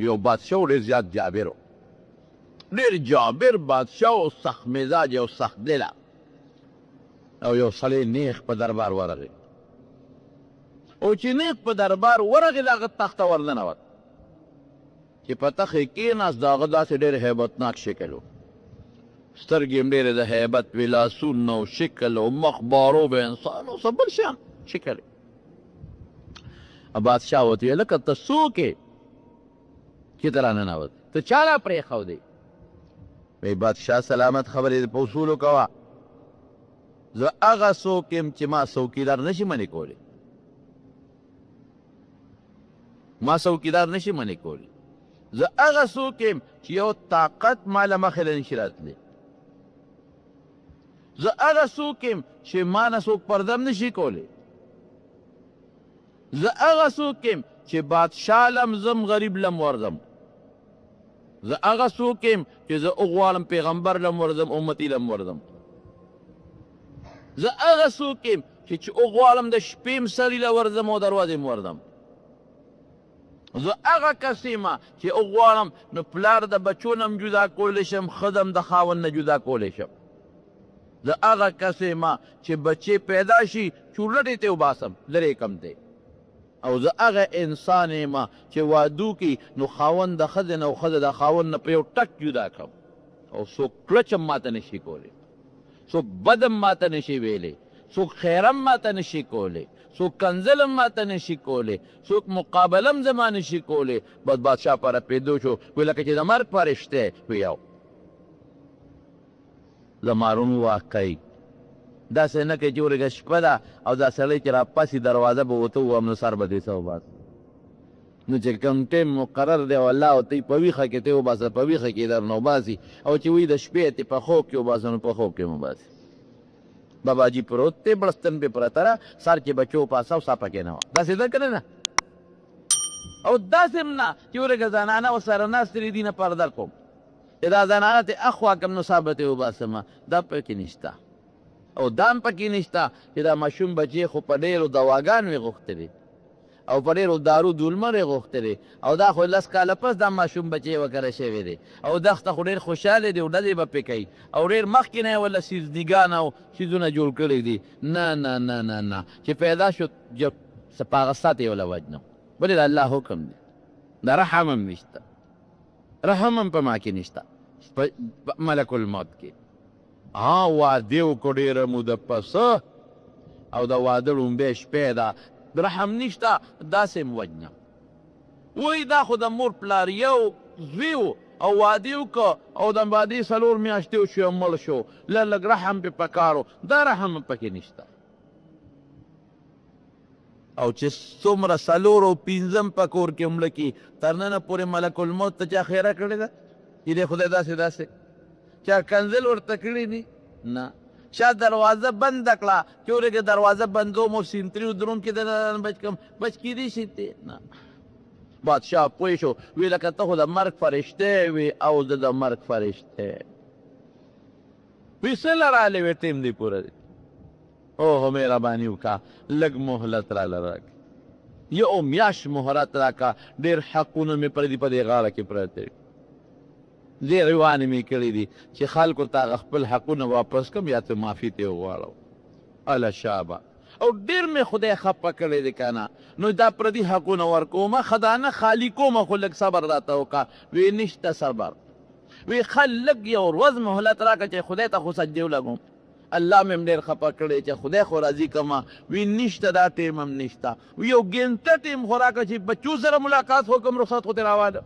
یو بادشاه و ډېر زیات جابر و ډېر جابر بادشاه او سخت مزاج او سخت دله او یو سړی نیغ په دربار ورغی او چې نیغ په دربار ورغی د هغه تخته ورننوت چې په تخت یې کېناست د هغه داسې ډېر هیبتناک شکل و سترګې هم ډېرې د هیبت وې لاسونه او شکل او مخ باروب انسان او څه بل شیان شکل بادشاه ورته ویل لکه ته څوک یې چې ته راننوت ته چا لا پرېښودې وی بادشاه سلامت خبرې په اصولو کوه زه هغه څوک یم چې ما څوکیدار نشي منې کولی ما څوکیدار نشي منې کولی زه هغه څوک یم چې یو طاقت ما له مخې له نشي راتلی زه هغه څوک یم چې ما نه څوک پردم نشي کولی زه هغه څوک یم چې بادشاه لم زم غریب لم ورځم زه هغه څوک یم چې زه وغواړم پیغمبر لم ورځم امتي لم ورځم زه هغه څوک یم چې وغواړم د شپې م سړي له ورځم او دروازې م ورځم زه هغه کس یم چې وغواړم نو پلار د بچو نه م جدا کولی شم ښځه م د خاوند نه جدا کولی شم زه هغه کس یم چې بچې پیدا شي چورلټې ته وباسم لرې کم دی او زه هغه انسان یم چې وادو کې نو خاوند د ښځې نه او ښځه د خاوند نه په یو ټک جدا کړم او څوک کلچ هم ماته نشي کولی څوک بدم ماته نشي ویلی څوک خیرم ماته نشي کولی څوک کنزلم ماته نشي کولی څوک مقابلم زما نشي کولی بس بادشاه په رپېدو شو وی لکه چې د مرګ فرشته وی یو زمارون واقعي داسې نه کوي چې ورګه شپه ده او دا سړی چې راپاسي دروازه به ورته ووهم نو سر به دې څه وباسي نو چې کوم ټیم مقرر دی والله ورته په ویښه کې ته وباسه په ویښه کې درنه وباسي او چې وایي د شپې ته په خوب کې وباسه نو په خوب کې وباسي باباجي پروت دی بړستن پې پرته ده سر کې بچو پاسه او سا پکې نه وه داسې ده که نه او داسې هم نه چې ورګه زنانه ورسره ناستې دي نه پرده کوم چې دا زنانه ته اخوا کړم نو سا به ترې وباسم دا پکې نشته او دا هم پکې نشته چې دا ماشوم بچې خو په ډېرو دواګانو یې غوښتلې او په ډېرو دارو دولمر یې غوښتلې او دا خو 10 کاله پس دا ماشوم بچې وکره شوی دی او دښته خو ډېر خوشحاله دی او ډزې به پې کوي او ډېر مخکې نه یې وله سیزنیګان او څیزونه جوړ کړي دي نه نه نه نه نه چې پیدا شو په هغه ساعت یې وله وجنم ولې د الله حکم دی دا رحم هم نشته رحم هم په ما کې نشته په ملک الموت کې واده وکړو ډېره موده پسه او د واده لومبۍ شپې ده رحم نشته داسې م وجنه وایي دا خو د مور پلار یو زوی و او واده یې وکړه او د واده 4 میاشتې وشوې او مړ شو لږ رحم پې پکار و دا رحم هم پکې نشته او چې څومره 4 او 5 په کور کې مړه کي تر ننه پورې ملک الموت ته چا خیره کړې ده چې دی خدای داسې چا کنزل ورته کړي دي نه چا دروازه بنده کړه چې ورګه دروازه بندوم او سینتري دروم کې د بچ کم بچ کېدی شي نه بادشاه پوه شو وی لکه ته خو د مرګ فرشته وي او زه د مرګ فرشته وی څه لرالی وی ټیم دی پوره دی اوه مهرباني وکړه لږ مهلت راله راکړه یو میاشت مهلت راکړه ډېر حقونه مې پردي په دې غاړه کې پراته دي ډېر روانې مې کړي دي چې خلکو ته خپل حقونه واپس کړم یا ته معافي ترې وغواړم اله شابه او ډېر مې خدای خفه کړی دی که نه نو دا پردي حقونه ورکومه خدانه خالي کومه خو لږ صبر راته وکړه وی نشته صبر وی ښه لږ یو ورځ مهلت راکړه چې خدای ته خو سجدې ولګوم الله مې هم ډېر خفه کړی چې خدای خو راضي کړمه وی نشته دا ټیم هم نشته وی یو ګنټه ټیم خو راکړه چې بچو سره ملاقات خو کوم رخصت خو ترې راواله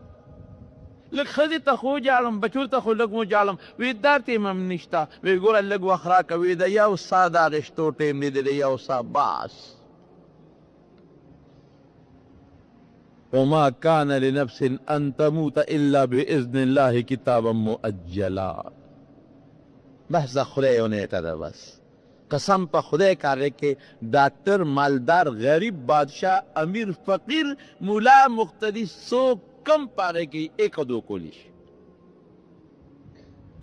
لږ ښځې ته خو وجاړم بچو ته خو لږ وجاړم وی دا ټیم هم نشته وی ګوره لږ وخت راکړه وی د یو سا د اخېستو ټیم دی د یو سا بس وما كان لنفس ان تموت الا باذن الله كتابا مؤجلا بس د خدای یو نیټه ده بس قسم په خدای کاره کې ډاکټر مالدار غریب بادشاه امیر فقیر مولا مقتدی څوک کم پاره کې ایک دو کولی شي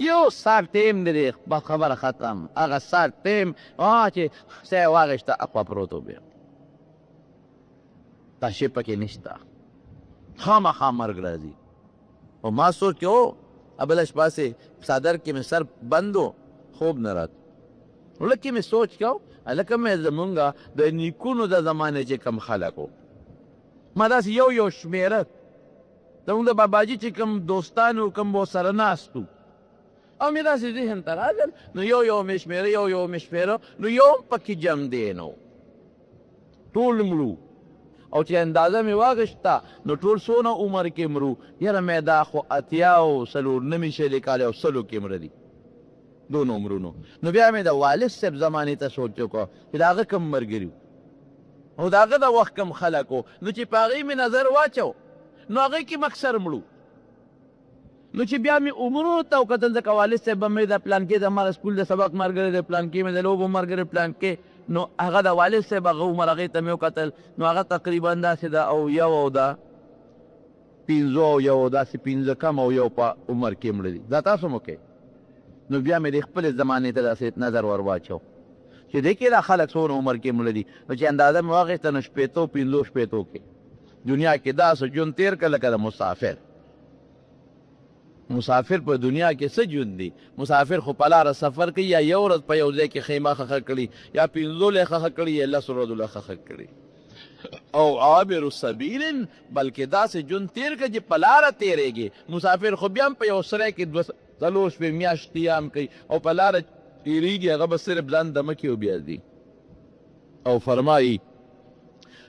یو ساعت ټیم دی بس خبره ختم هغه ساعت ټیم چې څه یې واخېسته اخوا پروت و بیا دا شی پکې نشته خامخا مرګ راځي او ما سوچ کې بله شپه سې څادر کې مې سر بند و خوب نه رات لکه مې سوچ کو لکه مې زمونږ د نیکونو د زمانې چې کم خلک و ما داسې یو شمېره زمونږ د باباجي چې کم دوستان و کم به سره ناست و او مې داسې ذهن ته راغل نو یو مې شمېره یو مې شمېره نو یو هم پکې جم دی نو ټول مړو او چې اندازه مې واغشته نو ټول څونه عمر کې مرو یاره مې دا خو اتیا او څلور نوي شلې کاله او سلو کې مړه دي دونو عمرونو نو بیا مې د والد صاحب زمانې ته سوچ وکړو چې د هغه کم ملګري او د هغه د وخت کم خلک و نو چې په هغې مې نظر واچو نو هغې کې مکسر مړو نو چې بیا مې عمرونو ته وکتل ځکه والد صاحب به مې د پلانکې د ما د سکول د سبق ملګری د پلانکې مې د لوبو ملګری پلانکې نو هغه د والد صاحب هغه عمر هغې ته مې وکتل نو هغه تقریبا داسې ده او یو او ده پنځو او یو داسې پنځه کم او یو په عمر کې مړه دي دا تاسو مو کوئ نو بیا مې د خپلې زمانې ته داسې نظر ور واچو چې دې کې دا خلک څونه عمر کې مړه دي نو چې اندازه مې واخېسته نو شپېتو پنځو شپېتو کې دنیا کې داسې ژوند تېر کړه لکه د مسافر په دنیا کې څه ژوند دی مسافر خو په لاره سفر کوي یا یو ورځ په یو ځای کې خیمه خښه کړي یا پنځو لی خښه کړي یا لسو ورځو له خښه کړي او عابر سبیل بلکې داسې ژوند تېر کړه چې په لاره تېرېږي مسافر خو بیا هم په یو سری کې څلور شپې میاشت قیام کوي او په لاره تېرېږي هغه به صرف لاندې دمه کې او بیا ځي او فرمایي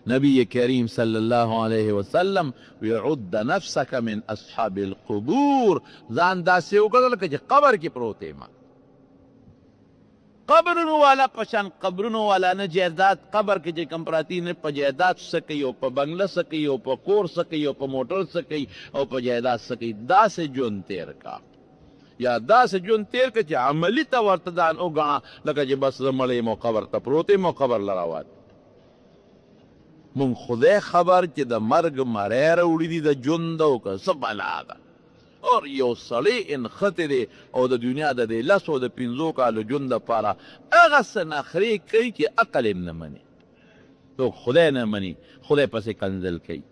نبی کریم صلی الله علیه وسلم وعد نفسك من اصحاب القبور ځان داسې وکړه لکه چې قبر کې پروت یم قبرونو والا پشان قبرونو والا نه جایداد قبر کې چې کم پراتی نه په جایداد څه کوي او په بنګله څه کوي او په کور څه کوي او په موټر څه کوي او په جایداد څه کوي داسې ژوند تېر کا یا داسې ژوند تېر که چې عملي ته ورته ځان وګڼه لکه چې بس زه مړی یم او قبر ته پروت یم او قبر له روان مونږ خدای خبر چې د مرګ مری راوړي دي د ژوند او که څه بلا ده اور یو سړی انښتی دی او د دنیا د دې لسو د پنځو کالو ژوند دپاره هغه څه نخرې کوي چې عقل یې نه مني څوک خدای نه مني خدای پسې کنځل کوي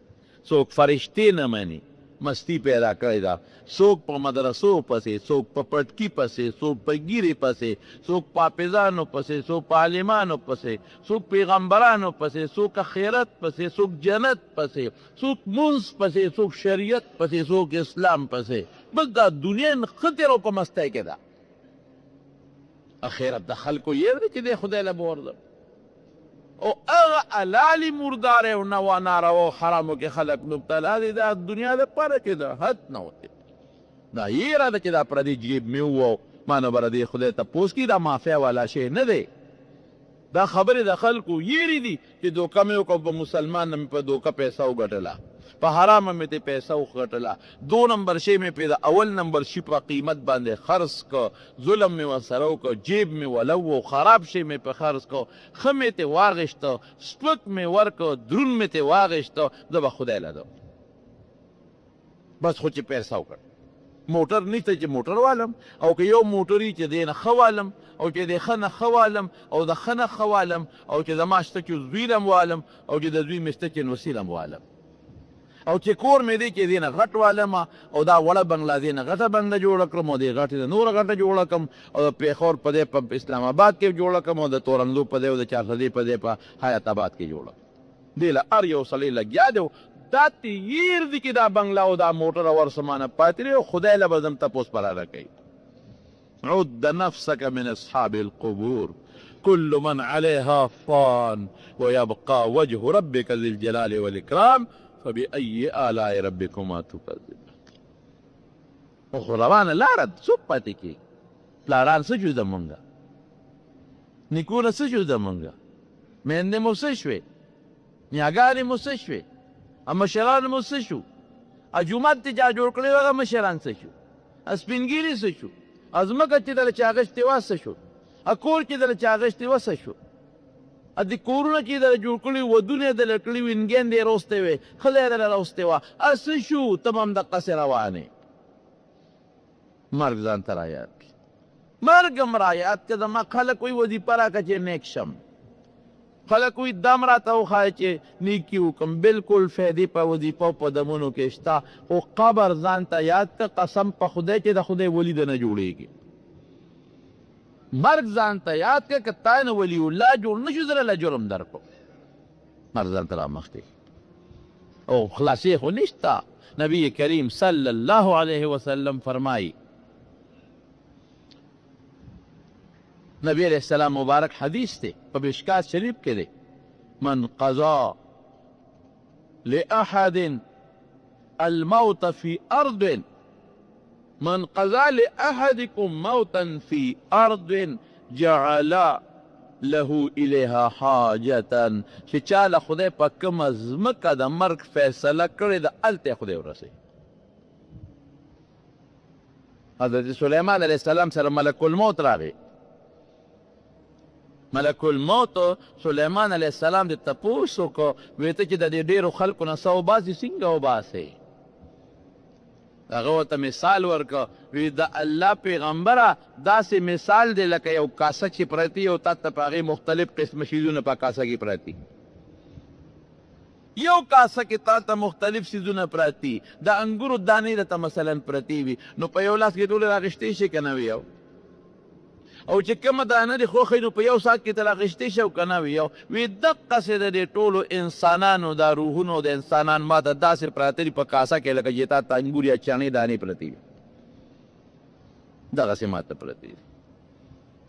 څوک فرشتې نه مني مستی پیدا کړې ده څوک په مدرسو پسې څوک په پټکي پسې څوک په ګیرې پسې څوک په حافظانو پسې څوک په عالمانو پسې څوک پیغمبرانو پسې څوک اخرت پسې څوک جنت پسې څوک مونځ پسې څوک شریعت پسې څوک اسلام پسې بس دا دنیا نښتې رو په مستی کې ده اخرت د خلکو یې دی چې دی خدای له به ورځم او هغه حلالې مردارې او ناروا حرامو کې خلک مبتلا دي دا دنیا دپاره چې د حد نه وتې دا یېره ده چې دا پردي جیب مې ووو ما نه به د دې خدای تپوس کړي دا مافیا والا شی نه دی دا خبرې د خلکو یېرې دي چې دوکه مې وکړه په مسلمان نه مې په دوکه پیسه وګټله په حرامه مې ته پیسه وګټله دو نمبر شی مې پې د اول نمبر شي په قیمت باندې خرڅ که ظلم مې ورسره وکړه جیب مې ولو خراب شی مې په خرڅ کړه ښه مې ترې واغېسته سپک مې ورکړه درون مې ترې واغېسته زه به خدای له ده بس خو چې پیسه وکړه موټر نشته چې موټر والم او که یو موټر وي چې دی نه ښه والم او چې د ښه نه ښه والم او د ښه نه ښه والم او چې زما شته چې زوی لم والم او چې د زوی مې شته چې نوسي لم والم او چې کور مې دی چې دې نه غټ والم او دا وړه بنګله دې نه غټه بنګله جوړه کړم او دې غټې نه نوره غټه جوړه کړم او د پېښور په دی په اسلام آباد کې جوړه کړم او د تورندو په دی او د چارسدې په دی په حیات آباد کې جوړه دې له هر یو سړی لګیا دی دا تیر دي چې دا بنګله او دا موټر او ورسمانه پاتې دی او خدای له به زم تپوس پراره کوي عد نفسك من اصحاب القبور كل من عليها فان ويبقى وجه ربك ذي الجلال والإكرام فبأي آلاء ربكما تكذبان خو روانه لاره څوک پاتې کېږي پلاران څه جوړ ده مونږه نیکونه څه جوړ ده مونږه میندې مو څه شوې نیاګانې مو څه شوې مشران مو څه شو جومات چې چا جوړ کړی و هغه مشران څه شو سپینګیري څه شو ځمکه چې دله چا اغېستې وه څه شو کور چې دله چا اغېستې وه څه شو د کورونه چې دله جوړ کړي ودونه یې دله کړي وي انګیندې یې روستې وې ښځه یې دله روستې وه څه شو ته به هم دقسې روانې مرګ ځان ته رایاد کړي مرګ هم رایاد که زما خلک وایي وظیفه راکړه چې نیک شم خلک وایي دم راته وښایه چې نیکي وکړم بلکل فایدې په وظیفو په دمونو کې شته خو قبر ځان ته یاد که قسم په خدای چې د خدای ولی د نه جوړېږي مرګ ځان ته یاد که که تا نه ولی الله جوړ نه شو زه له جرم درکړو مرګ ځان ته رامخکې او خلاصې خو نشته نبی کریم صلی الله علیه وسلم فرمایي نبی علیہ السلام مبارک حدیث تے پا مشکات شریف کے دے من قضا لأحد الموت في أرض من قضا لأحدكم موتا في أرض جعل له إليها حاجة چې چاله خدای په کومه ځمکه د مرګ فیصله کړې ده هلته یې خدای ورسوي حضرت سلیمان علیه السلام سره ملک الموت راغی ملک الموت سلیمان علیه السلام د تپوس وکړو ویې ته چې د دې ډېرو خلکو نه څه وباسي څنګه وباسئ هغه ورته مثال ورکړه وی د الله پیغمبره داسې مثال دی لکه یو کاسه چې پرتی او تا ته په هغې مختلف قسمه شیزونه په کاسه کې پرتی یو کاسه کې تا ته مختلف سیزونه پراتی د انګورو دانې درته مثلا پرتی وي نو په یو لاس کې ټولې راغېشتې شي که نه وي یو او چې کومه دانه دې خوښوي نو په یو ساعت کې ته راغېشتې شي او که نه وي یو وی دقسې د دې ټولو انسانانو دا روحونو د انسانان ما ته داسې پراته دي په کاسه کې لکه چې تا ته انګور یا چڼې دانې پرتې وي دغسې ما ته پرتې دي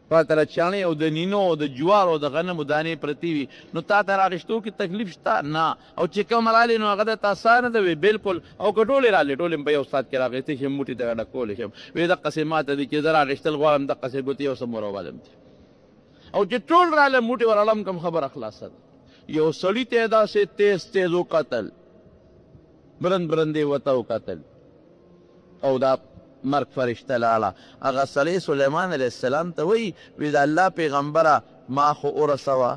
پاته له چڼې او د نینو او د جوارو او د غنمو دانې پرتې وي نو تا ته راغېشتو کې تکلیف شته نه او چې کوم رالې نو هغه درته اسانه ده وي بلکل او که ټولې رالې ټولې په یو ساعت کې راغېستې شم موټي ته ډکولی شم وی دقسې ما ته دي چې زه راغېشتل غواړم دقسې ګوتې یو څه مروالم دي او چې ټول راله موټي ورالم کم خبره خلاصه ده یو سړي ته یې داسې تیز تیز وکتل برند برندې ورته وکتل او دا مرګ فرشته لاړه هغه سړی سلیمان علیه السلام ته وایي وی د الله پیغمبره ما خو ورسوه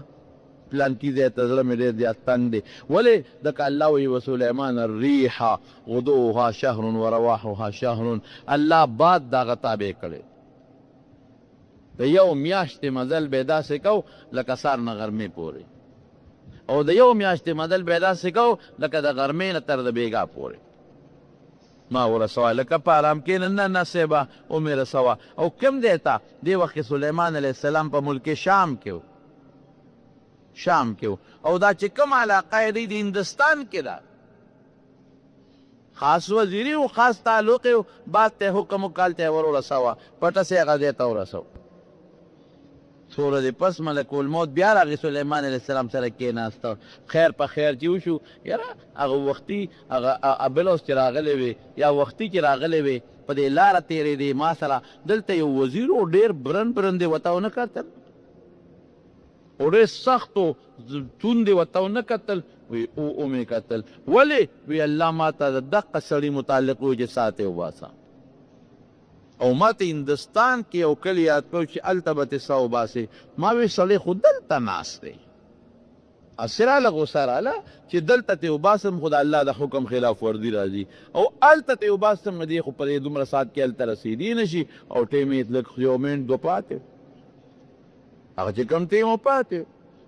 پلانکي ځای ته زړه مې ډېر زیات تنګ دی ولې ځکه الله وایي وسلیمان الریح غدوها شهر ورواحها شهر الله باد دغه تابع کړی د یو میاشتې مزل به یې داسې کو لکه سار نه غرمې پورې او د یو میاشتې مزل به یې داسې کو لکه د غرمې نه تر د بیګا پورې ما ورسوه لکه په ارام کښېنه نه نه صیبه ومې رسوه او کوم دی ته دې وخت کې سلیمان علیه السلام په ملک شام کې و شام کې و او دا چې کوم علاقه یې دی د هندوستان کې ده خاص وزیري و خاص تعلق یې بعد ته حکم وکړ ته یې ور ورسوه پټه سې هغه دې ته ورسوه څوره دې پس ملک الموت بیا راغی سلیمان علیه السلام سره کېناسته خیر په خیر چې وشو یاره هغه وختي هغه بل اوس چې راغلی وې یا وختي چې راغلی وې په دې لاره تېرېدې ما سره دلته یو وزیر و ډېر برن برن دې ورته ونه کتل او ډېر سخت و توند دې ورته ونه کتل وی ومې کتل ولې وی الله ما ته د دقه سړي متعلق و چې ساعت یې وباسه او ما ته هندوستان کې یو کلی یاد کړو چې هلته به تې څه وباسې ما وی سړی خو دلته ناست دی هسې راله غوسه راله چې دلته تې وباسم خو د الله د حکم خلاف ورزي راځي او هلته تې وباسم نو دې خو په دې دومره ساعت کې هلته رسېدی نه شي او ټیم یې لږ یو منټ دوه پاتې هغه چې کوم ټیم و پاتې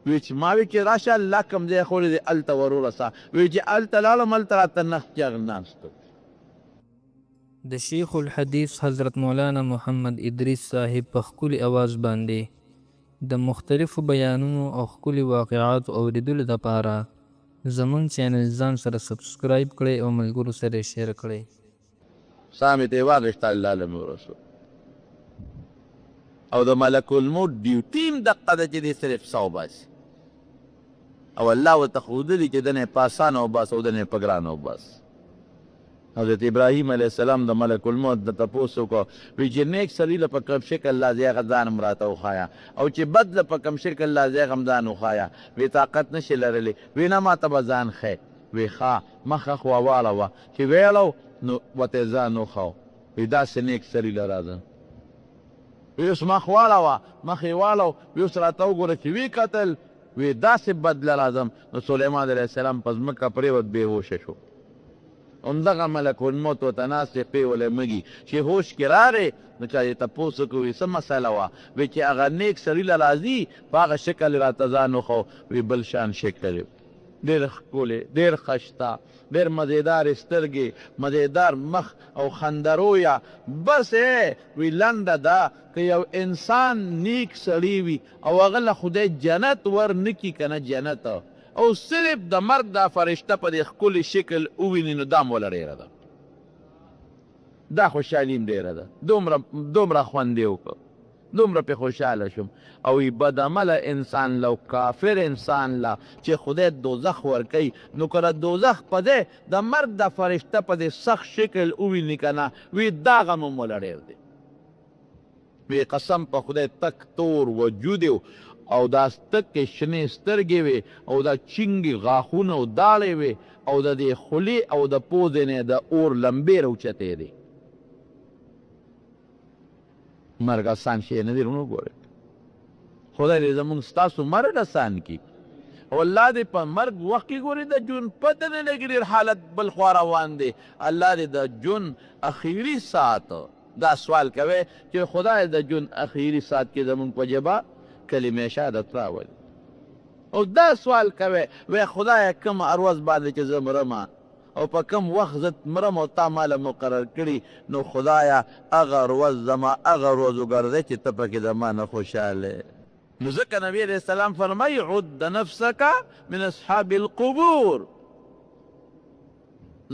وی چې ما وی چې راشه الله کوم ځای خوړی دی هلته ور ورسه وی چې هلته لاړم هلته راته نخ چغ ناست د شیخ الحدیث حضرت مولانا محمد ادریس صاحب په ښکلي اواز باندې د مختلفو بیانونو او ښکلي واقعاتو اورېدلو دپاره زموږ چینل ځان سره سبسکرایب کړئ او ملګرو سره یې شیر کړئ ساه مې ترې واخېسته الله له مې ورسو او د ملک الموت ډیوټي هم دقه ده چې دې صرف څه وباسي او الله ورته ښودلي چې دنه یې په اسانه وباسه او دنه یې په ګرانه وباسه حضرت ابراهیم علیه السلام د ملک الموت د تپوس وکړو وی چې نیک سړي له په کوم شکل لازې هغه ځان هم راته وښایه او چې بد له په کوم شکل لازې هغه هم ځان وښایه وی طاقت نشي لرلی وی نه ما ته به ځان ښی وی ښه مخه خوا واړوه چې ویړو نو ورته یې ځان وښو وی داسې نیک سړي له راځه وی اوس مخ واړوه مخ یې واړو وی اوس راته وګوره چې وی کتل وی داسې بد له راځم نو سلیمان علیه السلام په ځمکه پرېوت بېهوشه شو همدغه ملک الموت ورته ناست دی پیولی مږي چې هوش کې راغی نو چا یې تپوس وکړو وایي څه مسله وه وایي چې هغه نیک سړي له راځي په هغه شکل یې راته ځان وښو وایي بل شان شکل یې ډېر ښکلی ډېر ښایسته ډېر مزېدارې سترګې مزېدار مخ او خندرویه بس وی لنډه ده که یو انسان نیک سړی وي او هغه له خدای جنت ور نه کي که نه جنت او صرف د مرګ دا فرشته په دې ښکلي شکل وویني نو دا موله ډېره ده دا خوشحالي هم ډېره ده دومره خوند یې وکړ دومره پې خوشحاله شوم او ای بدعمله انسان له کافر انسان له چې خدای دوزخ ورکوي نو که د دوزخ په دی د مرګ د فرشته په دې سخت شکل وویني که نه وی دا غم هم وله ډېر دی وی قسم په خدای تک تور وجود او دا ستکې شنې سترګې وې او دا چینګې غاښونه او داړې وې او د دې خولې او د پوزې نه د اور لمبې راوچتې دی مرګ آسان شی نه دی ورونو ګورئ خدای دې زمونږ ستاسو مرګ آسان کړي او الله دې په مرګ وخت کې ګورئ د ژوند پته نه لګي ډېر حالت بل خوا روان دی الله دې د ژوند اخري ساعت دا سوال کوي چې خدای د ژوند اخري ساعت کې زمونږ په ژبه کلمې شهادت راولي او دا سوال کوي وی خدای کوم اروز باندې چې زه مرمه او په کم وخت زه مرم او تا ماله مقرر کړي نو خدایه هغه روز زما هغه روز وګرځئ چې ته پکې زما نه خوشحاله نو ځکه نبي علیه السلام فرمایي عد نفسک من اصحاب القبور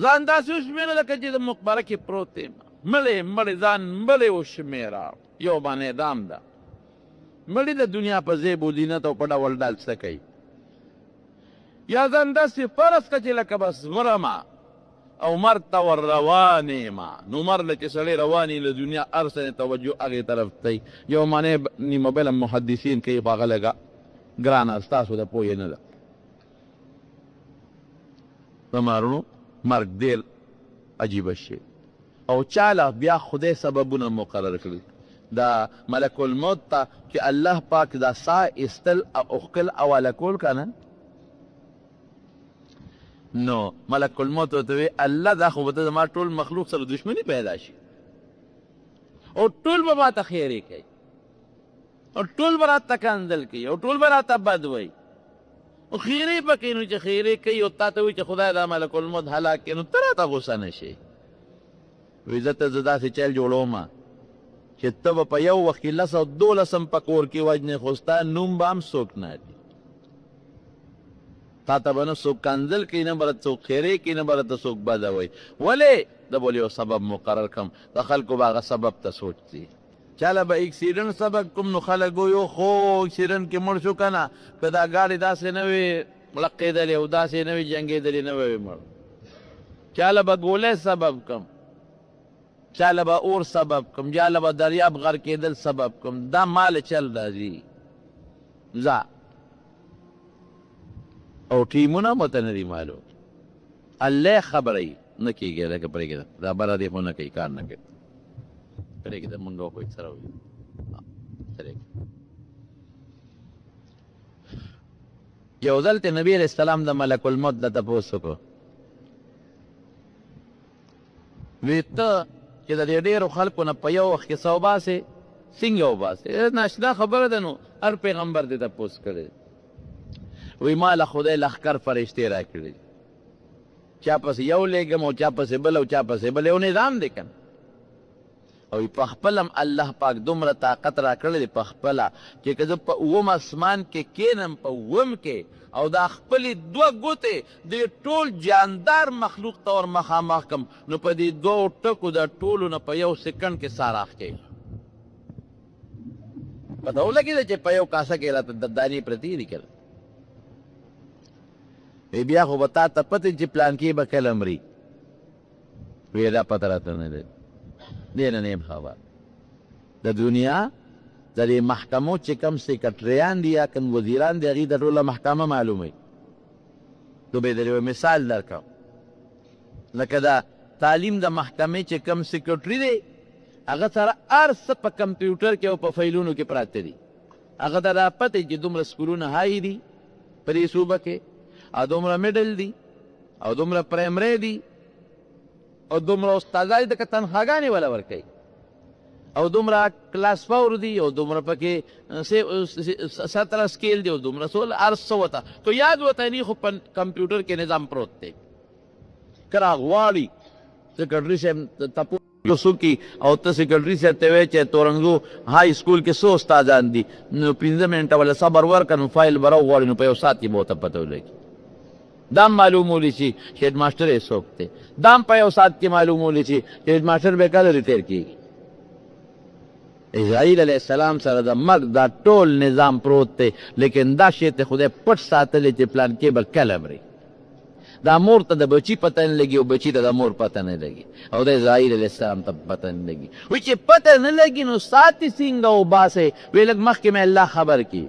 ځان داسې وشمېره لکه چې د مقبره کې پروت یم مړی ځان مړی وشمېره یو باندې دام ده مړی د دنیا په زیب و زینت او په ډول ډال څه کوي یا ځان داسې فرض کړه چې لکه بس مرمه او مرګ ته ور روان یم نو مر له چې سړی روان له دنیا هر څه توجه هغې طرف ته یو معنی نیمه بله محدثین کوي خو هغه لږه ګرانه ستاسو د پوهې نه ده زما مرګ ډېر عجیبه شی او چاله بیا خدای سببونه مقرر کړي دا ملک الموت ته چې الله پاک دا سا ایستل او ښکل حواله کول که نه نو ملک الموت ورته وی الله دا خو به ته زما ټول مخلوق سره دشمني پیدا شي او ټول به ماته خیرې کوي او ټول به راته کنځل کوي او ټول به راته بد وایي او خیرې به کوي نو چې خیرې کوي او تا ته وایي چې خدای دا ملک الموت هلاک کړي نو ته راته غوسه نه شي وایي زه ته زه داسې چل جوړومه چې ته به په یو وخت کې 10 او 12 په کور کې وجنې خو ستا نوم به هم څوک نه دي تا ته به نه څوک کنځل کوي نه به راته څوک خیرې کوي نه به راته څوک بده وایي ولې زه به یو سبب مقرر کړم د خلکو به هغه سبب ته سوچ دي چاله به اکسیډنټ سبب کوم نو خلک وایي خو اکسیډنټ کې مړ شو که نه که دا ګاډې داسې نه وي لقېدلې او داسې نه وي جنګېدلې نه وي مړ چاله به ګولۍ سبب کم چاله به اور سبب کم چاله به دریاب غر کېدل سبب کم دا مال چل راځي ځه او ټیمونه مو ته نه دي معلوم الله خبره نه کېږي لکه پرېږده دا بله دی خو نه کوي کار نه کوي پرېږده مونږ به خو سره وي یو ځل ته نبي علیه السلام د ملک الموت د تپوس وکړو وی ته چې د دې ډېرو خلکو نه په یو وخت کې څه وباسې څنګه وباسې ناشنا خبره ده نو هر پیغمبر دې تپوس کړی وی ما له خدای لښکر فرشتې را کړي چا پسې یو لېږم او چا پسې بل او چا پسې بل یو نظام دی که نه او په خپل هم الله پاک دومره طاقت را کړی دی په خپله چې که زه په اووم اسمان کې کینم په اووم کې او دا خپلې 2 ګوتې د ټول جاندار مخلوق ته ور مخامخ کم نو په دې 2 ټکو د ټولو نه په 1 سکنډ کې سار اخکوي پته ولګېده چې په یو کاسه کې راته دانې پرتې دي که وی بیا خو به تا ته پته چې پلان کې به کله مري وی دا پته راته نه دی دې نه نیم خبر د دنیا د دې محکمو چې کم سیکرټریان دي یا کم وزیران دي هغوی د ټوله محکمه معلوموي نو به یې یو مثال درکړم لکه دا تعلیم د محکمې چې کم سیکرټري دی هغه سره هر څه په کمپیوټر کې او په فیلونو کې پراته دي هغه ته دا پته چې دومره سکولونه های دي په دې صوبه کې او دومره میډل دي او دومره پرایمري دي او دومره استادان دي که تنخواګانې وله ورکوي او دومره کلاس فور دي او دومره پکې 17 سکیل دي او دومره سول هر څه ورته تو یاد ورته نی خو په کمپیوټر کې نظام پروت دی که راغواړي سیکرټري صاحب تپوس وکړي او ته سیکرټري صاحب ته وایې چې تورنګو های سکول کې څو استادان دي نو 5 منټه ولا صبر ورکړه نو فایل به راوغواړي نو په یو ساعت کې به ورته پته ولګي دام معلومولی چې هیډ ماسټر یې څوک دی دام په یو ساعت کې معلومولی چې هیډ ماسټر به کله ریټیر کېږي اسرائیل علیه السلام سره د مرګ دا ټول نظام پروت دی لیکن دا شی ته خدای پټ ساتلی چې پلان کې به کله مري دا مور ته د بچي پته نه لګي او بچي ته د مور پته نه لګي او د اسرائیل علیه السلام ته پته نه لګي وایي چې پته نه لګي نو ساتي څنګه وباسئ وایي لږ مخکې مې الله خبر کړي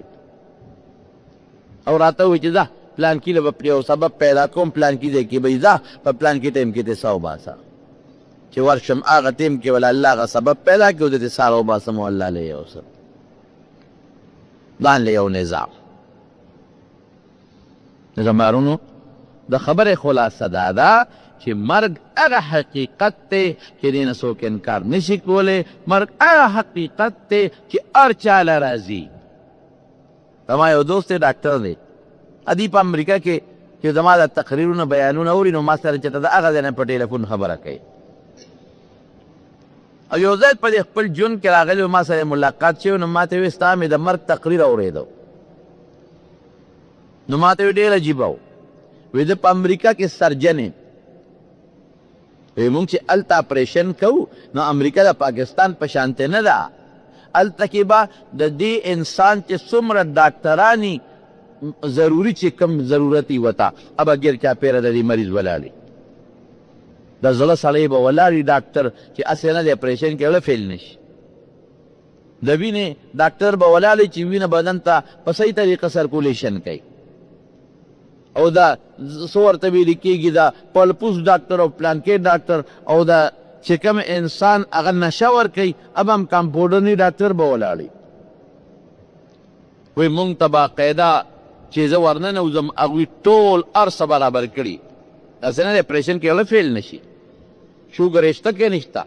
او راته وایي چې ځه پلان کې له به یو سبب پیدا کوم پلان کې ځای کې به ځه په پلان کې ټایم کې دې څه وباسه چې ورشم هغه ټیم کې ولا الله هغه سبب پیدا کړي او د دې ساره وباسم او الله له یو څه ځان له یو نظام زمارونو د خبرې خلاصه دا ده چې مرګ هغه حقیقت دی چې دې نه څوک انکار نشي کولی مرګ هغه حقیقت دی چې هر چا له راځي زما یو دوست دی ډاکټر دی ادي په امریکا کې چې زما د تقریرونه بیانونه اوري نو ما سره چې ته د هغه ځای نه په ټلیفون خبره کوي او یو ځای په دې خپل ژوند کې راغلی ما سره ملاقات شوی نو ما ته ویې ستا مې د مرګ تقریر اورېدو نو ما ته ویې ډېر عجیبه و وی زه په امریکا کې سرجن یم وی مونږ چې هلته اپریشن کوو نو امریکا د پاکستان په شانتې نه ده هلته کې به د دې انسان چې څومره ډاکټرانی ضروري چې کم ضرورت یې وته ابه ګیر چاپېره د دې مریض ولاړي د زړه سړی به ولاړي ډاکټر چې هسې نه د اپریشن کې وله فیل نشي د وینې ډاکټر به ولاړي چې وینه بدن ته په صحیح طریقه سرکولیشن کوي او دا څه ورته ویل کېږي دا پلپوس ډاکټر او پلانکې ډاکټر او دا چې کوم انسان هغه نشه ورکوي اب هم کمپاوډرني ډاکټر به ولاړي وایي مونږ ته باقاعده چې زه ورننوځم هغوی ټول هر څه برابر کړي داسې نه د اپریشن کې ولا فیل نشي شوګر شته کې نشته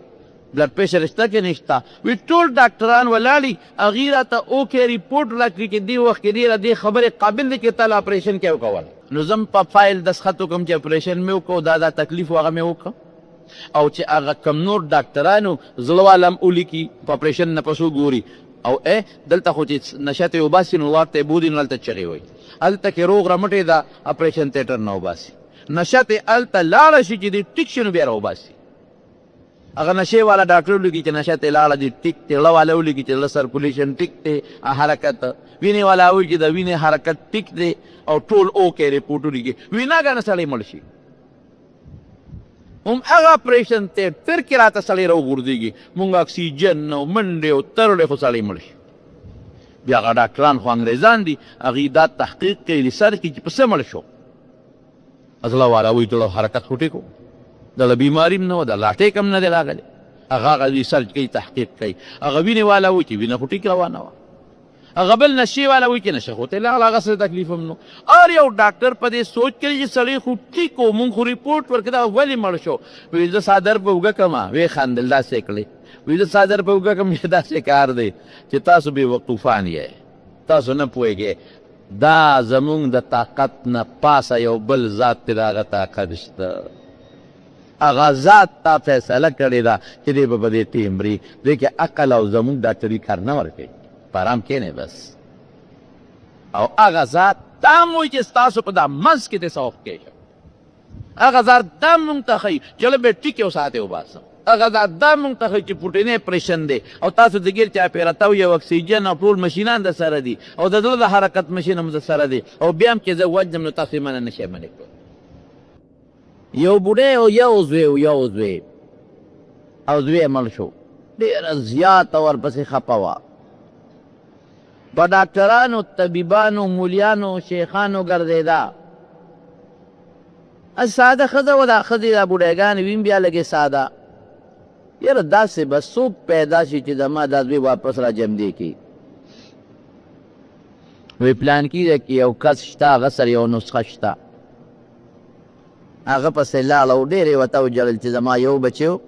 بلډ پریشر شته کې نشته وی ټول ډاکټران ولاړي هغې راته اوکې ریپورټ راکړي چې دې وخت کې دې خبرې قابل دی چې تاله اپریشن کې وکول نو زه په فایل دستخط وکړم چې اپریشن مې وکړو دا تکلیف و هغه مې وکړه او چې هغه کم نور ډاکټرانو زړه والا هم ولیکي په اپریشن نه پسو ګوري او دلته خو چې نشه ته یې وباسي نو ورته یې بودي نو هلته چغې وایي هلته کې روغ رمټې ده اپریشن تیټر نه وباسي نشه ته هلته لاړه شي چې دې ټیک شي نو بیا راوباسي هغه نشې والا ډاکټر ولیکي چې نشه ته لاړه دي ټیک دی زړه والا ولیکي چې زړه سرکولیشن ټیک دی حرکت وینې والا وایي چې د وینې حرکت ټیک دی او ټول اوکې ریپورټ ولیکي ویناګانې سړی مړ شي هم هغه اپریشن تیټر کې راته سړی راوغورځېږي مونږ اکسیجن او منډې او ترړې خو سړی مړ شي بیا هغه ډاکټران خو انګریزان دي هغې دا تحقیق کوي ریسرچ کوي چې په څه مړ شو زړه والا وایي زړه حرکت خو ټیک و دله بیماري هم نه وه د لاټیک هم نه دی راغلی هغه ریسرچ کوي تحقیق کوي هغه وینې والا وایي چې وینه خو ټیک روانه وه هغه بل نشې والا وایي چې نشه خو ته یې لاغله هغه څه تکلیف هم نو هر یو ډاکټر په دې سوچ کوي چې سړی خو ټیک و مونږ خو ریپورټ ورکړه دا ولې مړ شو وایي زه څادر په اوږه کړمه ویې خندل داسې کړې وایي زه څادر په اوږه کړم چې داسې کار دی چې تاسو بې وقوفان یې تاسو نه پوهېږئ دا زمونږ د طاقت نه پاسه یو بل ذات دی د هغه طاقت شته هغه ذات تا فیصله کړې ده چې دی به په دې ټیم مري دی کې عقل او زمونږ ډاکټري کار نه ورکوي په ارام کښېنئ بس او هغه ذات دا هم وایي چې ستاسو په دا منځ کې دې څه وکړئ هغه ذات دا مونږ ته ښایي چې له به ټیک یو ساعت یې وباسم هغه ذات دا مونږ ته ښایي چې پوټینی اپریشن دی او تاسو د ګیر چاپېره تاو یو اکسیجن او ټول مشینان د سره دي او د زړه د حرکت مشین هم د سره دی او بیا هم چې زه وجنم نو تاسو یې منه نشئ منې کړو یو بوډۍ او یو زوی او زوی یې مړ شو ډېره زیاته ورپسې خفه وه په ډاکټرانو طبیبانو مولیانو شیخانو ګرځېده ساده ښځه وه دا ښځې دا بوډیګانې ویم بیا لږې ساده یاره داسې به څوک پیدا شي چې زما دا زوی واپس را جمدې کړي وی پلان کې ده کې یو کس شته هغه سره یو نسخه شته هغه پسې لاړه او ډېرې ورته وژړل چې زما یو بچی و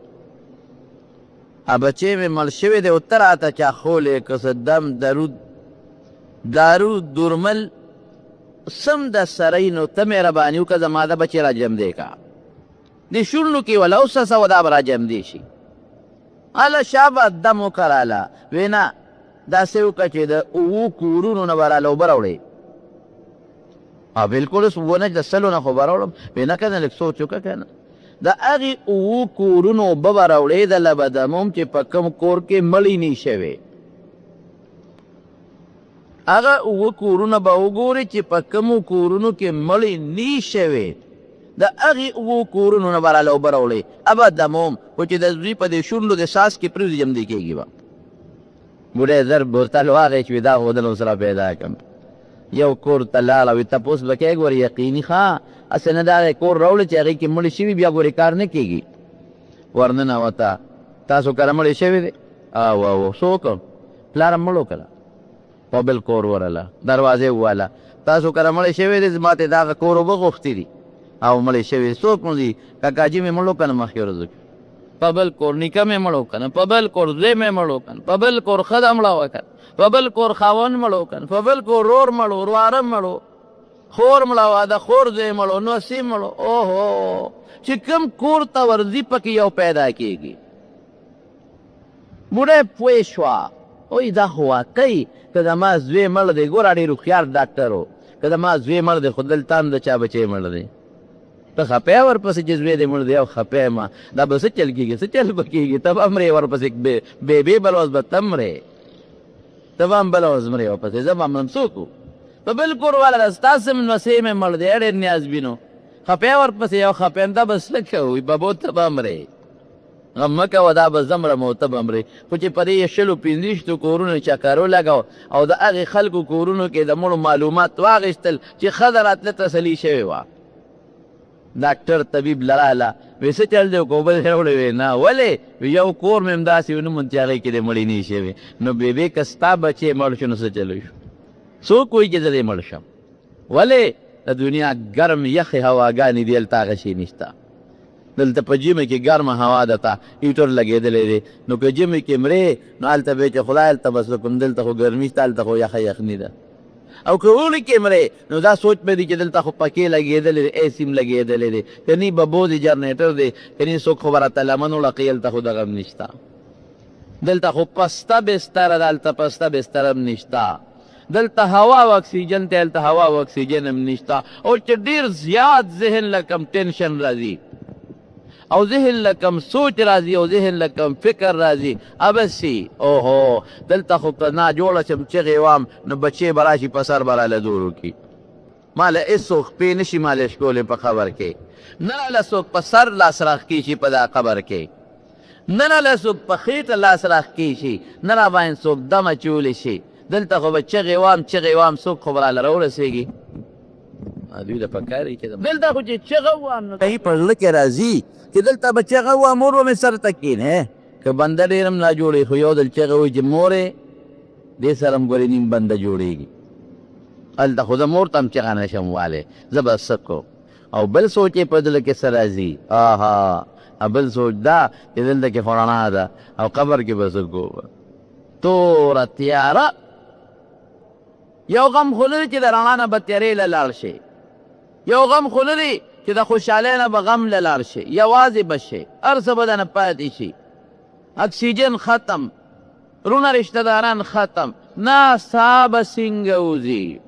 بچی مې مړ شوی دی او ته راته چا خولې که څه دم دارو درمل سم د سرۍ نو ته مهرباني وکړه زما د بچی را جمدی کا د شونډو کې وله اوس څه سوه دا به را جمدی شي هله شابه دم وکراله وی نه داسې وکړه چې د اوو کورونو نه به راله اوبه راوړې بلکل اوس ونه د سلو نه خو به راوړم وی نه که نه لږ سوچ وکړه که نه د هغې اوو کورونو اوبه به راوړې دله به دموم چې په کوم کور کې مړی نه شوی هغه اوه کورونه به وګورې چې په کومو کورونو کې مړی نه شوی د هغې اوو کورونو نه به راله اوبه راوړې ابه دموم خو چې د دوی په دې شونډو د ساس کې پرېوځي جمدې کېږي به بوډۍ زر بوتل واخیست وي دا خو دل سره پیدا کړم یو کور ته لاړه وي تپوس به کوې ګورې یقیني ښه هسې نه دا کور راوړې چې هغې کې مړي شوي بیا ګورې کار نه کېږي ورننوته تاسو کره مړی شوي دی او څه وکړم پلاره مړ وکړه په بل کور ورله دروازې وواله تاسو کره مړی شوی دی ما ته دغه کور اوبه غوښتي دي او مړی شوی څوک نو دي کاکاجي مې مړ وکړه مخکې ورځو کې په بل کور نیکه مې مړ وکړه په بل کور زوی مې مړ وکړه په بل کور ښځه مړه وکړه په بل کور خاوند مړ وکړه په بل کور رور مړ ورواره مړ خور مړه وه د خور زوی مړ نوسي مړ اوهو چې کوم کور ته ورځي پکې یو پیدا کېږي بوډۍ پوه شوه وایي دا خو واقعي که زما زوی مړ دی ګوره ډېر هوښیار ډاکټر و که زما زوی مړ دی خو دلته هم د چا بچی مړ دی ته خپه یې ورپسې چې زوی دی مړ دی او خپه یم دا به څه چل کېږي څه چل به کېږي ته به هم مرې ورپسې بېبې بله ورځ به ته مرې ته به هم بله ورځ مرې ورپسې زه به هم څوک و په بل کور والا ستاسې نوسۍ مې مړ دی ډېر نیازبین و خپه یې ورپسې یو خپه یم دا به څه کوي ببو ته به مرې غم مه کوه دا به زه مرم او ته به مرې خو چې په دې شلو پنځویشتو کورونو چکرو لګو او د هغې خلکو کورونو کې د مړو معلومات واخیستل چې ښځه راتله تسلي شوې وه ډاکټر طبیب لراله وی څه چل دی که اوبه دې راوړې وی نه ولې یو کور مې همداسې ونوموند چې هغې کې دې مړی نه شوې نو بېبې که ستا بچی مړ شو نو څه چلو شو څوک وایي چې زه دې مړ شم ولې د دنیا ګرم یخې هواګانې دي هلته هغه شی نشته دلته په ژمي کې ګرمه هوا ده ته هیټر لګېدلی دی نو که ژمي کې مرې نو هلته به چې خدای هلته بس کوم دلته خو ګرمي شته هلته خو یخه یخني ده او که اوړي کې مرې نو دا سوچ به دی چې دلته خو پکې لګېدلی دی اے سیم لګېدلی دی کني ببو دی جرنیټر دی کني څوک خو به راته لمن وړقي هلته خو دغه هم نشته دلته خو پسته بستره ده هلته پسته بستره هم نشته دلته هوا او اکسیجن ته هلته هوا او اکسیجن هم نشته او چې ډېر زیات ذهن لکم ټینشن راځي او ذهن لکم سوچ راځي او ذهن لکم فکر راځي ابسي اوهو دلته خو که نا جوړه شم چغې وام نو بچې به راشي په سر به راله دور وکړي ماله هېڅوک خپې نشي مالش کولی په خبر کې نه راله څوک په سر لاس راخکې شي په دا قبر کې نه راله څوک په خېټه لاس راخکې شي نه را باندې څوک دمه چولی شي دلته خو به چغې وام څوک خو به راله راورسېږي دوی له پکار یې چې دلته خو چې چغه ووام نو کهي په زړه کې راځي چې دلته به چغه ووام مور به مې سر ته کښېنې که بنده ډېر هم ناجوړې خو یو ځل چغه وایي چې مورې دې سره هم ګورې نیم بنده جوړېږي هلته خو زه مور ته هم چغه نه شم والی زه به څه کوم او بل سوچ یې په زړه کې څه راځي بل سوچ دا چې دلته کې خو رڼا ده او قبر کې به څه کوم توره تیاره یو غم خو نه دی چې د رڼا نه به تیارې له لاړ شي یو غم خو نه دی چې د خوشحالۍ نه به غم له لاړ شي یوازې به شي هر څه به دنه پاتې شي اکسیجن ختم رونه رشته داران ختم نه سا به څنګه وځي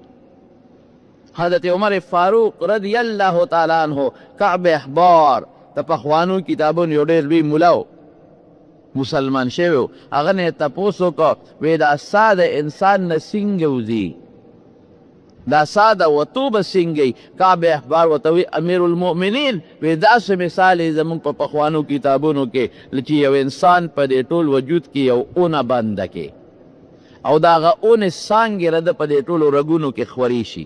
حضرت عمر فاروق رضی الله تعالی عنه کعب احبار د پخوانو کتابونو یو ډېر لوی ملا و مسلمان شوی و هغه نه یې تپوس وکړه وایي دا سا د انسان نه څنګه وځي دا ساده وتو به څنګه کعب احبار ورته وایي امیر المؤمنین وایي داسې مثال یې زموږ په پخوانو کتابونو کې چې یو انسان په دې ټول وجود کې یو اونه بنده کې او د هغه اونې څانګې رده په دې ټولو رګونو کې خورې شي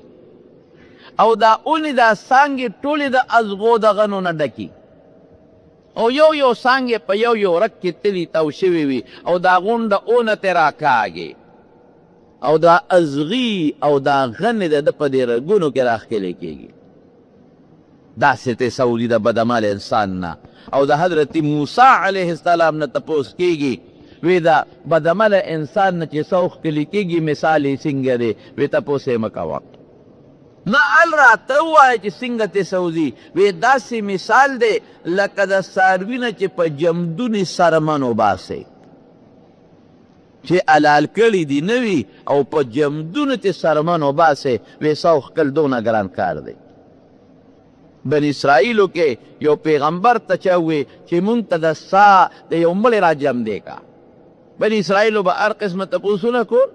او دا اونې دا څانګې ټولې د ازغو دغنو نه ډکي او یو څانګې په یو رګ کې تلي تاو شوي وي او دا غونډه اونه ترې راکاږي او دا ازغي او دا غنې د ده په دې رګونو کې راښکلې کېږي داسې تصور د بدعمل انسان نه. او د حضرت موسی علیه السلام نه تپوس کېږي وی دا بدعمل انسان نه چې څه وختلی کېږي مثال یې څنګه دی؟ وی تپوس یې مه کوه. نه ال راته ووایه چې څنګه تصوځي. وی داسې مثال دی لکه د څاروي نه چې په جمدونې سرمن وباسئ چې حلال کړي دي نه وي او په جمدونو تې سرمن وباسئ. وی سوخ کل دونه ګران کار دی. بن اسرائیلو کې یو پیغمبر ته چا ووی چې مونږ ته د سا د یو مړي را جمدې کا. بن اسرائیلو به هر قسمه تپوسونه کول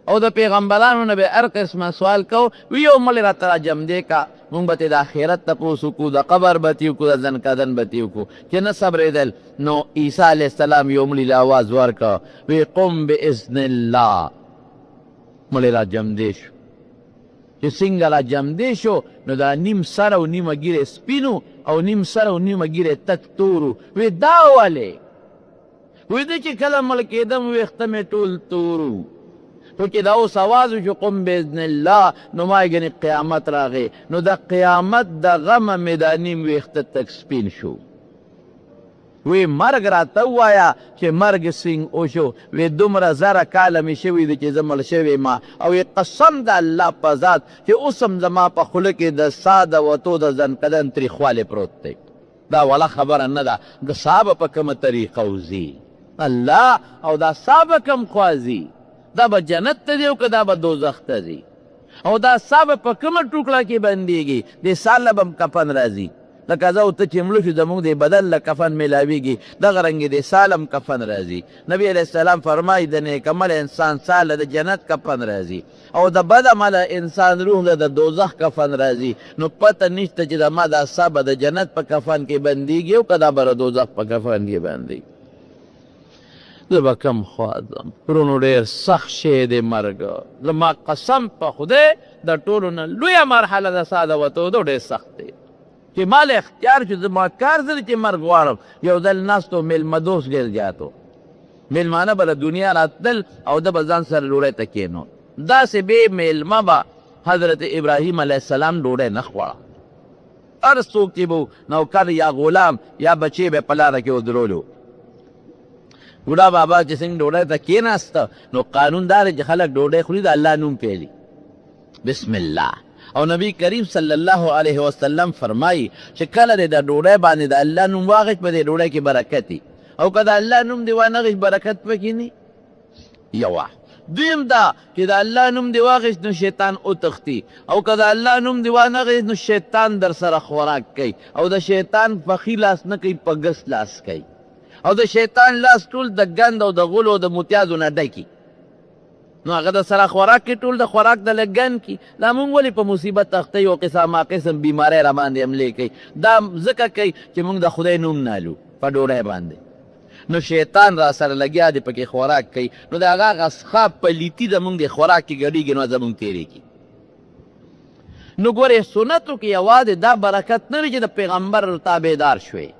او د پیغمبرانو نه به هر قسمه سوال کو. وی یو مړی راته را جمدې کا، مونږ به ترې د آخرت تپوس وکړو، د قبر به تې وکړو، د ځنکدن به تې وکړو چې نه صبرېدل. نو عیسی علیه السلام یو مړي له اواز ورکړه وی قم باذن الله. مړی را جمدې شو. چې څنګه را جمدې شو نو دا نیم سر او نیمه ګیرې سپینو او نیم سر او نیمه ګیرې تک تورو. وی دا ولې؟ وی ده چې کله مړ کېدم ویښته مې ټول تورو. تو چې دا اوس اواز وشو قم باذن الله نو ما ګنې قیامت راغی. نو د قیامت د غمه مې دا نیم ویښته تک سپین شو. وی مرګ راته ووایه چې مرګ څنګه وشو؟ وی دومره زره کاله مې شوي دي چې زه مړ شوی ما. او قسم د الله په ذات چې اوس هم زما په خوله کې د سا د وتو د ځنکدن تریخوالی پروت دی. دا ولا خبره نه ده. د سا به په کومه طریقه وځي الله، او دا سا به کوم خوا ځي؟ دا به جنت ته ځي او که دا به دوزخ ته ځي؟ او دا سا به په کومه ټوکړه کې بندېږي؟ دې سا له به کفن راځي. لکه زه او ته چې مړه شو زموږ د بدن له کفن میلاویږي دغه رنګې د سا له هم کفن راځي. نبي علیه السلام فرمایي د نیک عمله انسان سا له د جنت کفن راځي او د بد عمله انسان روح له د دوزخ کفن راځي. نو پته نشته چې زما دا سا به د جنت په کفن کې بندېږي او که دا به د دوزخ په کفن کې بندېږي. زه به کم خوا ځم. ورونو ډېر سخت شی دی مرګ. زما قسم په خدای د ټولو نه لویه مرحله د سا د وتودو ډېر سخت دی چې ما له اختیار شو. زما کار زه چې مرګ غواړم. یو ځل ناستو میلمه دوست ډېر زیات و. میلمانه به له دنیا راتلل او ده به ځان سره ډوډۍ ته کښېنو. داسې بې میلمه به حضرت ابراهیم علیه السلام ډوډۍ نه خوړه. هر څوک چې به نوکر یا غلام یا بچی به په لاره کې ودرولو. بوډا بابا چې څنګه ډوډۍ ته کېناسته نو قانون دا دی چې خلک ډوډۍ خوري د الله نوم پیلي بسم الله. او نبی کریم صلی الله علیه وسلم فرمایي چې کله دې د ډوډۍ باندې د الله نوم واغېږي په دې ډوډۍ کې برکت وي او که د الله نوم دې وانغېږي برکت پکې نه. یوه دویم دا چې د الله نوم دې واغېږي نو شیطان وتښتي او که د الله نوم دې وانغېږي نو شیطان در سره خوراک کوي او د شیطان پخي لاس نه کوي په ګس لاس کوي او د شیطان لاس ټول د ګند او د غلو او د متیازو نه ډکي. نو هغه د سره خوراک کې ټول د خوراک د لګن کې دا مونږ ولې په مصیبت اخته یو قسم قسم بیماری را باندې حملې کوي؟ دا ځکه کوي چې مونږ د خدای نوم نالو په ډوډۍ باندې. نو شیطان را سره لګیا دی پکې خوراک کوي. نو د هغه هغه څښا پلیتي د مونږ د خوراک کې ګډېږي نو زمونږ تېرېږي. نو ګورې سنتو کې یوازې دا برکت نه وي چې د پیغمبر تابعدار شوې.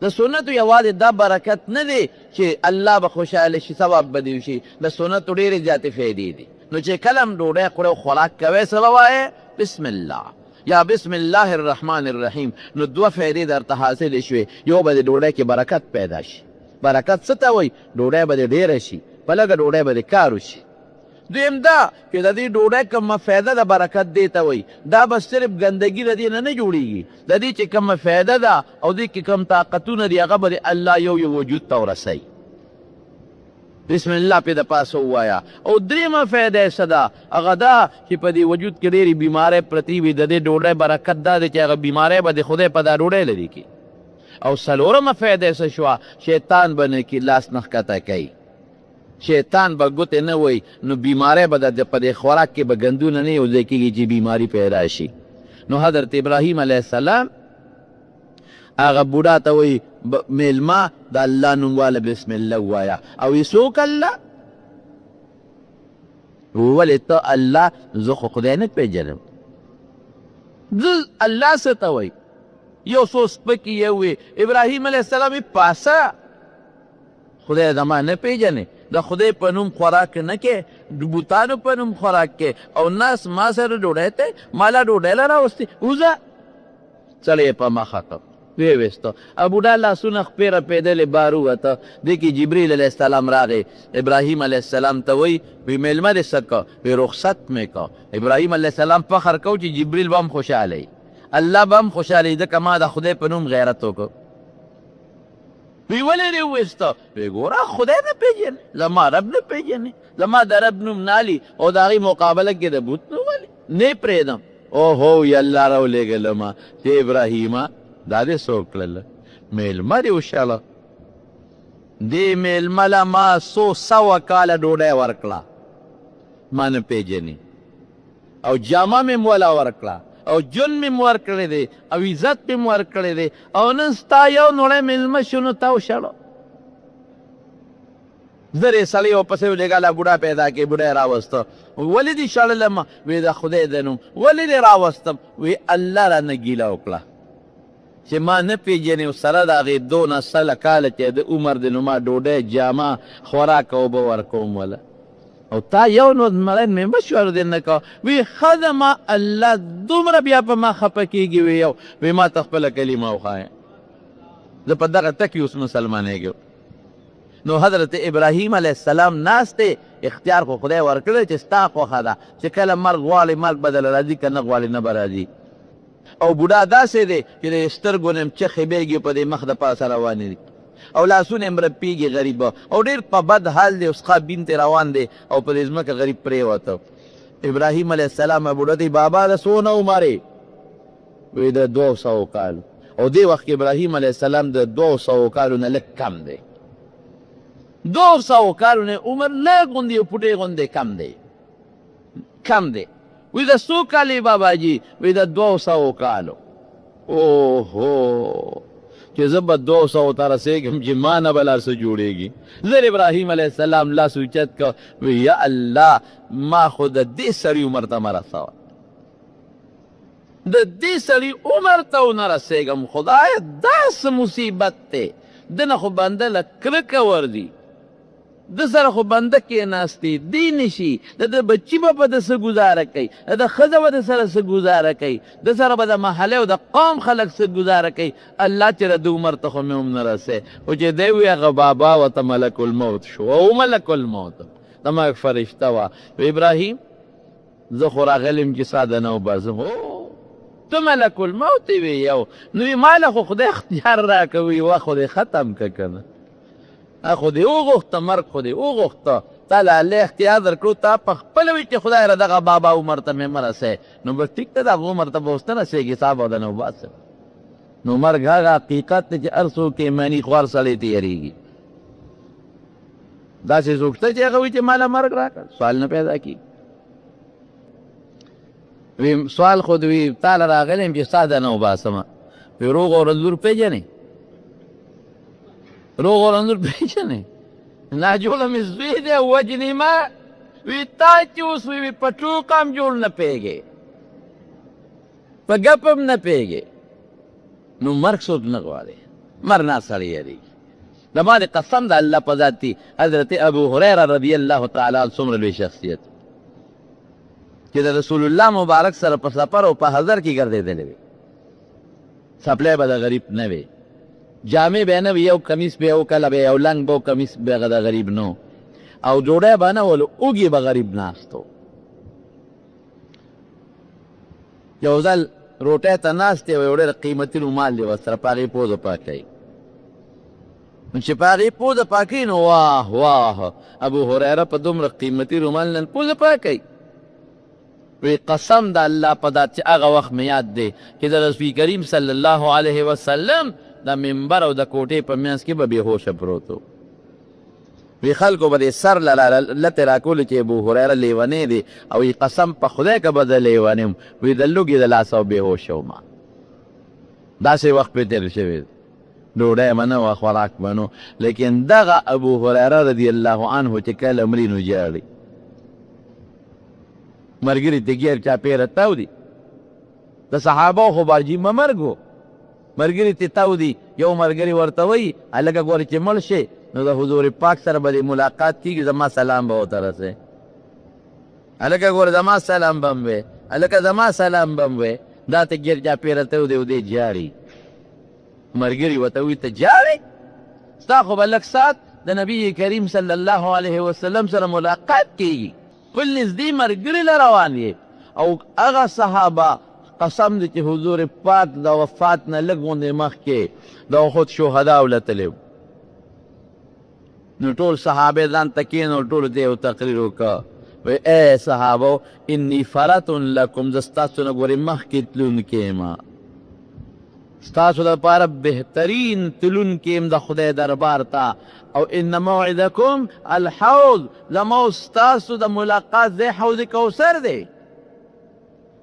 د سنتو یوازې دا برکت نه دی چې الله به خوشحاله شي ثواب به دې وشي. د سنتو ډېرې زیاتې فایدې دي. نو چې کله هم ډوډۍ خورئ او خوراک کوئ څه به وایې؟ بسم الله یا بسم الله الرحمن الرحیم. نو دوه فایدې درته حاصلې شوې. یو به د ډوډۍ کې برکت پیدا شي. برکت څه ته وایي؟ ډوډۍ به دې ډېره شي، په لږه ډوډۍ به دې کار وشي. دویم دا چې د دې ډوډۍ کومه فایده د برکت دې ته وایي دا به صرف ګندګي د دې نه جوړېږي. د دې چې کومه فایده ده او دې کې کوم طاقتونه دي هغه به د الله یو یو وجود ته ورسوي. بسم الله پې د پاسه ووایه. او درېیمه فایده یې څه ده؟ هغه دا چې په دې وجود کې ډېرې بیمارۍ پرتې وي. د دې ډوډۍ برکت دا دی چې هغه بیمارۍ به د خدای په دا ډوډۍ لرې کړي. او څلورمه فایده یې څه شوه؟ شیطان به نه کې لاس نه ښکته کوي. شیطان به ګوتې نه وایي نو بیماری به په دې خوراک کې به ګندونه نه یو ځای کېږي چې بیماري پیدا شي. نو حضرت ابراهیم علیه السلام هغه بوډا ته وایي میلمه د الله نوم واله بسم الله ووایه. او یې څوک الله؟ ولې ته الله؟ زه خو خدای نه پېژنم. زه الله څه ته وایي؟ یو څو سپکې یو وي ابراهیم علیه السلام یې پاسه خدای زما نه پېژنې. د خدای په نوم خوراک نه کې، د بوتانو په نوم خوراک کې او ناس ما سره ډوډۍ ته ما له ډوډۍ له راوستې. وځه سړی په مخه کړ ویې ویسته او بوډا لاسونه خپېره پیدلې بار ووته دې کې جبریل علیه السلام راغی ابراهیم علیه السلام ته وی وی میلمه دې څه که وی رخصت مې که ابراهیم علیه السلام فخر کو چې جبریل به هم خوشحاله وي الله به هم خوشحاله وي ځکه ما د خدای په نوم غیرت وکړ وی ولې دې وویسته وی ګوره خدای نه پېژنې زما رب نه پېژنې زما د رب نوم نالي او د هغې مقابله کې د بوت نوم ولې نه پرېږدم اوهو ی الله راولېږلما چې ابراهیمه دا دې څوک کړله میلمه دې وشاله دې میلمه له ما څو سوه کاله ډوډۍ ورکړه ما نه پېژنې او جامه مې م وله ورکړه او جون مې م ورکړی دی او عزت مې م ورکړی دی او نن ستا یو نوړی میلمه شو نو تا وشاړه زر یې سړی ورپسې ولېږله بوډا پیدا کړې بوډا یې راوسته ولې دې شړلم وی د خدای د نوم ولې دې راوستم وی الله رانه ګیله وکړه چې ما نه پېژنې سره د هغې 12 کاله چې د عمر دی نو ما ډوډۍ جامه خوراک اوبه ورکوم وله او تا یو نو مړی مې مشوره دې نه کوه وی ښه ده ما الله دومره بیا په ما خفه کېږي وی یو وی ما ته خپله کلمه وښایه زه په دغه تکې اوس مسلمانېږم نو حضرت ابراهیم علیه السلام ناست دی اختیار خو خدای ورکړی چې ستا خوښه ده چې کله مرګ غواړې مرګ به دله راځي که نه غواړې نه به راځي او بوډا داسې دی چې د سترګو نه چخې بیږي په دې مخ د پاسه روانې دي او لاسونه یې رپېږي غریبه او ډېر په بد حال دی اوس بین ته روان دی او په دې ځمکه غریب پرېوته ابراهیم علیه السلام بوډا دی بابا د څونه عمر یې وی د 200 کالو او دې وخت کې ابراهیم علیه السلام د 200 کالو نه لږ کم دی 200 کالو نه عمر لږ غوندې پوټې غوندې کم دی وی د څو کالې باباجي وی د 200 کالو اوهو چې زه به 200 ته رسېږم چې ما نه به لا څه جوړېږي زر ابراهیم علیه السلام لاس اوچت کړ وی یا الله ما خو د دې سړي عمر ته مه رسوه د دې سړي عمر ته ونه رسېږم خدایه دا څه مصیبت دی دنه خو بنده له کرکه وردي د سره خو بنده کېناستې دی نشي د بچي به په د څه ګزاره کوي د ښځه به د سره څه ګزاره کوي د سره به د محلې او د قوم خلک څه ګزاره کوي الله چې د عمر ته خو مې هم نه رسې خو چې دی وي هغه بابا ورته ملک الموت شو او ملک الموت د مرګ فرشته وه ابراهیم زه خو راغلم چې ستا د نه وباسم ته ملک الموت وي یو نو وي ما له خو خدای اختیار راکوي وخت خو دې ختم که که نه خو دې وغوښته مرګ خو دې وغوښته تا له الله اختیار درکړو تا په خپله وي چې خدای را دغه بابا عمر ته مې مه رسی نو بس ټیک ته دغه عمر ته به اوس نه رسېږي تا به دنه وباسم نو مرګ هغه حقیقت دی چې هر څوک یې مني خوار سړی ته یېرېږي داسې څوک شته چې هغه وایي چې ما له مرګ راکړه سوال نه پیدا کېږي وی سوال خو وی تا له راغلی یم چې ستا دنه وباسمه وی روغ او رنځور پېژنې روغ او رنځور پېژنې ناجوړه مې زوی دی وجنې ما وی تا چې اوس وی په ټوکه هم جوړ نه پوهېږې په ګپ هم نه پوهېږې نو مرګ څوک نه غواړي مرګ نه سړی یېرېږي زما د قسم د الله په ذات دی حضرت ابو هریره رضی الله تعالی عنه څومره لوی شخصیت چې د رسول الله مبارک سره په سفر او په حضر کې ګرځېدلی وي څپلی به د غریب نه وي جامې به نه وي یو کمیس به یو کله به یو لنګ به کمیس به د غریب نو او ډوډۍ به نه ولو اوږې به غریب ناست و یو ځل روټۍ ته ناست دی یو ډېر قیمتي رومال دی ورسره په هغې پوزه پاکوي نو چې په هغې پوزه پاکوي نو واه واه ابو هریره په دومره قیمتي رومال نن پوزه پاکوي وی قسم د الله په ذات چې هغه وخت مې یاد دی چې د رسول کریم صلی الله علیه وسلم د منبر او د کوټې په منځ کې به بېهوشه پروت و وی خلکو به دې سر لتې راکولې چې ابو هریره لیونی دی او وی قسم په خدای که به زه لیونی یم وی د لوږې د لاسه بېهوشه وم داسې وخت پرې تېر شوی ډوډۍ به نه وه خوراک به نو لیکن دغه ابو هریره رضی الله عنه چې کله مري نو ژاړي ملګري ته ګیر چاپېره تاو دي د صحابو خو باجیمه مرګ و ملګري ته تاو دي یو ملګري ورته وایي هلکه ګورې چې مړ شي نو د حضور پاک سره به دې ملاقات کېږي زما سلام به ورته رسې هلکه ګوره زما سلام به هم وی هلکه زما سلام به هم وی دا ته ګرجا پیرته ودی ودی جاړي مرګري ورته وي ته جاړې ستا خو به لږ ساعت د نبي کریم صلی الله علیه وسلم سره ملاقات کېږي خپل نږدې ملګري له روان یې او هغه صحابه قسم دی چې حضور پاک د وفات نه لږ غوندې مخکې د احد شهداو له تللی نو ټول صحابه ځان ته کېنو ټولو ته یو تقریر وکړه وی ای صحابو انی فرط لکم زه ستاسو نه ګورې مخکې تلونکی یم ستاسو دپاره بهترین تلونکی یم د خدای دربار ته او ان موعدکم الحوض زما او ستاسو د ملاقات ځای حوض کوثر دی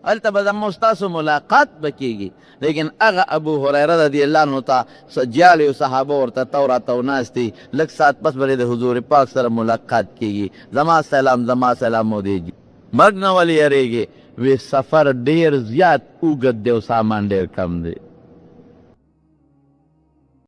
هلته به زما ستاسو ملاقات به کېږي لیکن هغه ابو هریره رضی الله عنه ته جالي صحابه ورته تو راته ناستي لږ ساعت پس به د حضور پاک سره ملاقات کېږي زما سلام مودېږي مرګ نه ولې یېرېږي وی سفر ډېر زیات اوږد دی او سامان ډېر کم دی